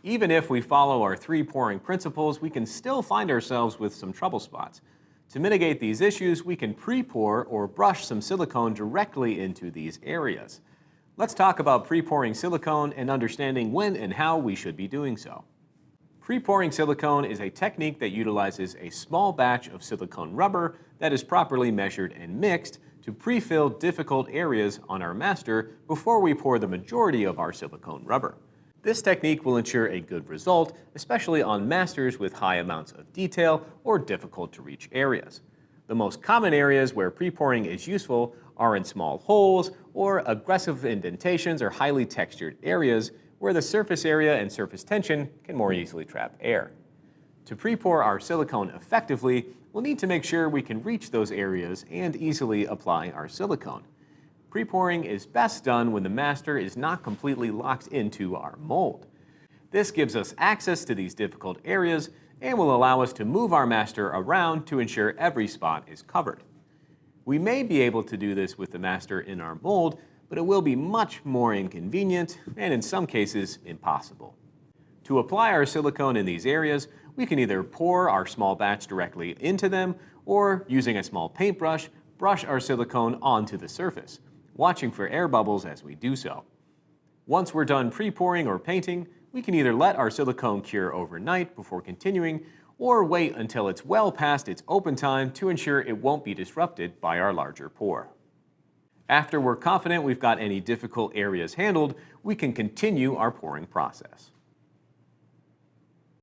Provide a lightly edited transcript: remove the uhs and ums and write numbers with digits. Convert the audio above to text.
Even if we follow our 3 pouring principles, we can still find ourselves with some trouble spots. To mitigate these issues, we can pre-pour or brush some silicone directly into these areas. Let's talk about pre-pouring silicone and understanding when and how we should be doing so. Pre-pouring silicone is a technique that utilizes a small batch of silicone rubber that is properly measured and mixed to pre-fill difficult areas on our master before we pour the majority of our silicone rubber. This technique will ensure a good result, especially on masters with high amounts of detail or difficult to reach areas. The most common areas where pre-pouring is useful are in small holes or aggressive indentations or highly textured areas where the surface area and surface tension can more easily trap air. To pre-pour our silicone effectively, we'll need to make sure we can reach those areas and easily apply our silicone. Pre-pouring is best done when the master is not completely locked into our mold. This gives us access to these difficult areas and will allow us to move our master around to ensure every spot is covered. We may be able to do this with the master in our mold, but it will be much more inconvenient and in some cases impossible. To apply our silicone in these areas, we can either pour our small batch directly into them or, using a small paintbrush, brush our silicone onto the surface, watching for air bubbles as we do so. Once we're done pre-pouring or painting, we can either let our silicone cure overnight before continuing or wait until it's well past its open time to ensure it won't be disrupted by our larger pour. After we're confident we've got any difficult areas handled, we can continue our pouring process.